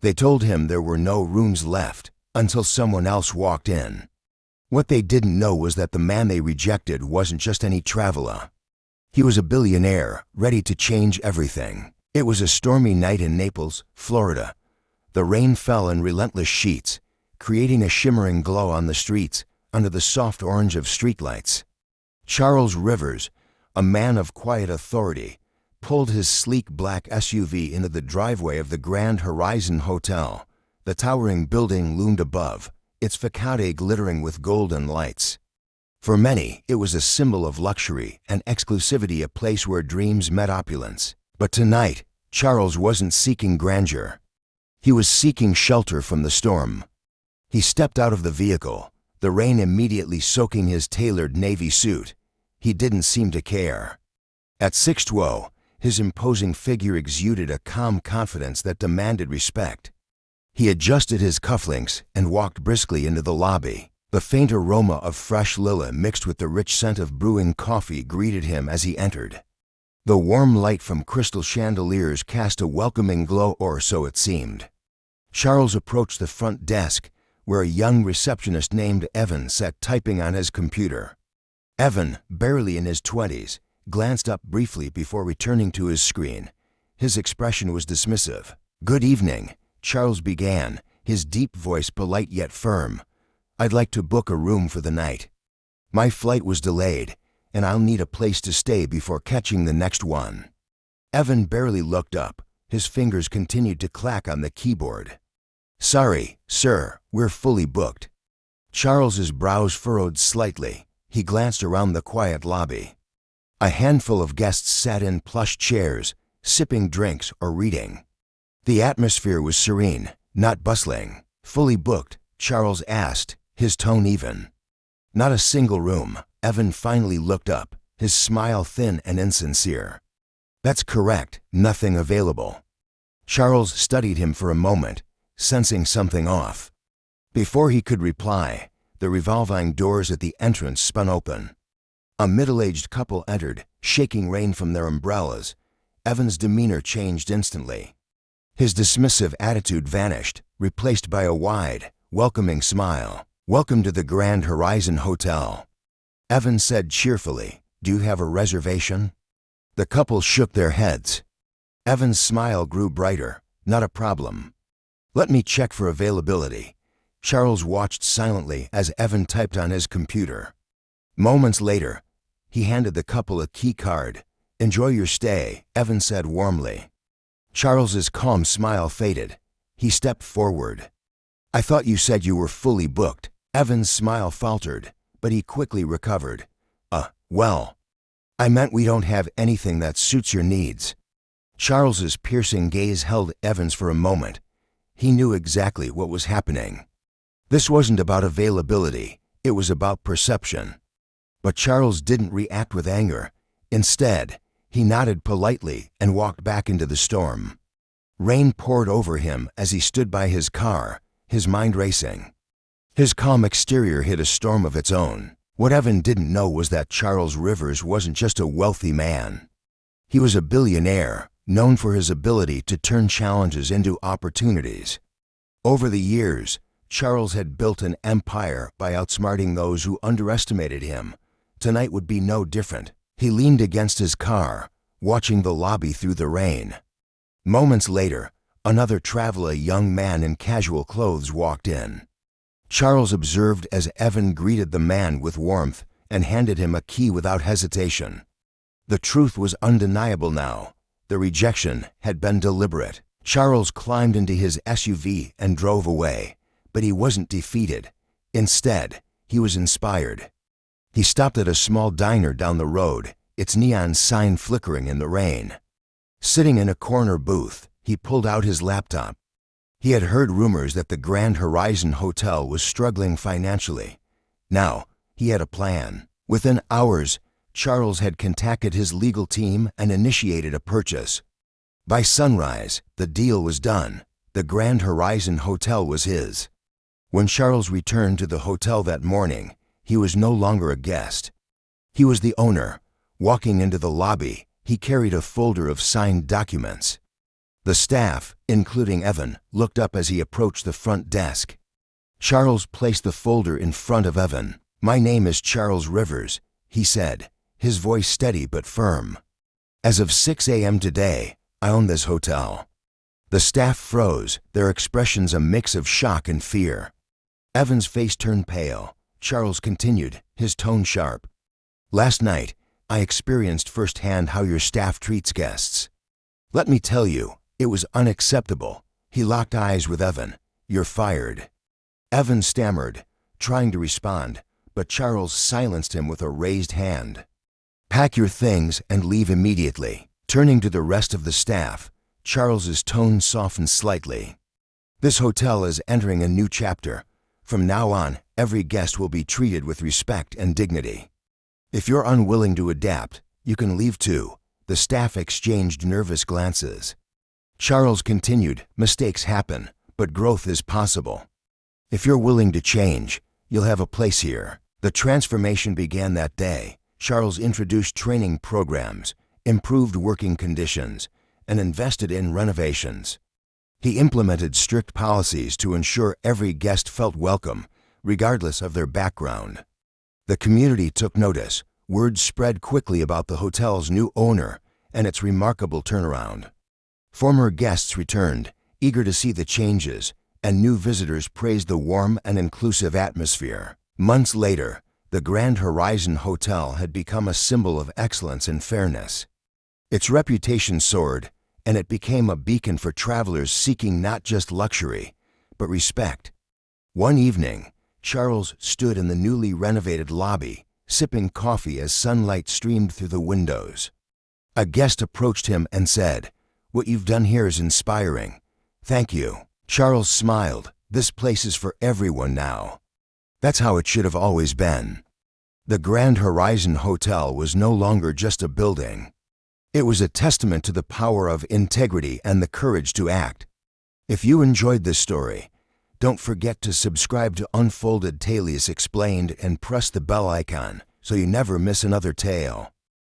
They told him there were no rooms left until someone else walked in. What they didn't know was that the man they rejected wasn't just any traveler. He was a billionaire, ready to change everything. It was a stormy night in Naples, Florida. The rain fell in relentless sheets, creating a shimmering glow on the streets under the soft orange of streetlights. Charles Rivers, a man of quiet authority, pulled his sleek black SUV into the driveway of the Grand Horizon Hotel. The towering building loomed above, its facade glittering with golden lights. For many, it was a symbol of luxury and exclusivity, a place where dreams met opulence. But tonight, Charles wasn't seeking grandeur. He was seeking shelter from the storm. He stepped out of the vehicle, the rain immediately soaking his tailored navy suit. He didn't seem to care. At 6'2", his imposing figure exuded a calm confidence that demanded respect. He adjusted his cufflinks and walked briskly into the lobby. The faint aroma of fresh lilac mixed with the rich scent of brewing coffee greeted him as he entered. The warm light from crystal chandeliers cast a welcoming glow, or so it seemed. Charles approached the front desk, where a young receptionist named Evan sat typing on his computer. Evan, barely in his 20s, glanced up briefly before returning to his screen. His expression was dismissive. "Good evening," Charles began, his deep voice polite yet firm. "I'd like to book a room for the night. My flight was delayed, and I'll need a place to stay before catching the next one." Evan barely looked up. His fingers continued to clack on the keyboard. "Sorry, sir, we're fully booked." Charles's brows furrowed slightly. He glanced around the quiet lobby. A handful of guests sat in plush chairs, sipping drinks or reading. The atmosphere was serene, not bustling. "Fully booked?" Charles asked, his tone even. "Not a single room." Evan finally looked up, his smile thin and insincere. "That's correct, nothing available." Charles studied him for a moment, sensing something off. Before he could reply, the revolving doors at the entrance spun open. A middle-aged couple entered, shaking rain from their umbrellas. Evan's demeanor changed instantly. His dismissive attitude vanished, replaced by a wide, welcoming smile. "Welcome to the Grand Horizon Hotel," Evan said cheerfully. "Do you have a reservation?" The couple shook their heads. Evan's smile grew brighter. "Not a problem. Let me check for availability." Charles watched silently as Evan typed on his computer. Moments later, he handed the couple a key card. "Enjoy your stay," Evan said warmly. Charles's calm smile faded. He stepped forward. "I thought you said you were fully booked." Evan's smile faltered, but he quickly recovered. Well, I meant we don't have anything that suits your needs." Charles's piercing gaze held Evan's for a moment. He knew exactly what was happening. This wasn't about availability, it was about perception. But Charles didn't react with anger. Instead, he nodded politely and walked back into the storm. Rain poured over him as he stood by his car, his mind racing. His calm exterior hid a storm of its own. What Evan didn't know was that Charles Rivers wasn't just a wealthy man. He was a billionaire, known for his ability to turn challenges into opportunities. Over the years, Charles had built an empire by outsmarting those who underestimated him. Tonight would be no different. He leaned against his car, watching the lobby through the rain. Moments later, another traveler, a young man in casual clothes, walked in. Charles observed as Evan greeted the man with warmth and handed him a key without hesitation. The truth was undeniable now. The rejection had been deliberate. Charles climbed into his SUV and drove away, but he wasn't defeated. Instead, he was inspired. He stopped at a small diner down the road, its neon sign flickering in the rain. Sitting in a corner booth, he pulled out his laptop. He had heard rumors that the Grand Horizon Hotel was struggling financially. Now, he had a plan. Within hours, Charles had contacted his legal team and initiated a purchase. By sunrise, the deal was done. The Grand Horizon Hotel was his. When Charles returned to the hotel that morning, he was no longer a guest. He was the owner. Walking into the lobby, he carried a folder of signed documents. The staff, including Evan, looked up as he approached the front desk. Charles placed the folder in front of Evan. "My name is Charles Rivers," he said, his voice steady but firm. "As of 6 a.m. today, I own this hotel." The staff froze, their expressions a mix of shock and fear. Evan's face turned pale. Charles continued, his tone sharp. "Last night, I experienced firsthand how your staff treats guests. Let me tell you, it was unacceptable." He locked eyes with Evan. "You're fired." Evan stammered, trying to respond, but Charles silenced him with a raised hand. "Pack your things and leave immediately." Turning to the rest of the staff, Charles's tone softened slightly. "This hotel is entering a new chapter. From now on, every guest will be treated with respect and dignity. If you're unwilling to adapt, you can leave too." The staff exchanged nervous glances. Charles continued, "Mistakes happen, but growth is possible. If you're willing to change, you'll have a place here." The transformation began that day. Charles introduced training programs, improved working conditions, and invested in renovations. He implemented strict policies to ensure every guest felt welcome, regardless of their background. The community took notice. Word spread quickly about the hotel's new owner and its remarkable turnaround. Former guests returned, eager to see the changes, and new visitors praised the warm and inclusive atmosphere. Months later, the Grand Horizon Hotel had become a symbol of excellence and fairness. Its reputation soared, and it became a beacon for travelers seeking not just luxury, but respect. One evening, Charles stood in the newly renovated lobby, sipping coffee as sunlight streamed through the windows. A guest approached him and said, "What you've done here is inspiring. Thank you." Charles smiled. "This place is for everyone now." That's how it should have always been. The Grand Horizon Hotel was no longer just a building. It was a testament to the power of integrity and the courage to act. If you enjoyed this story, don't forget to subscribe to Unfolded Tales Explained and press the bell icon so you never miss another tale.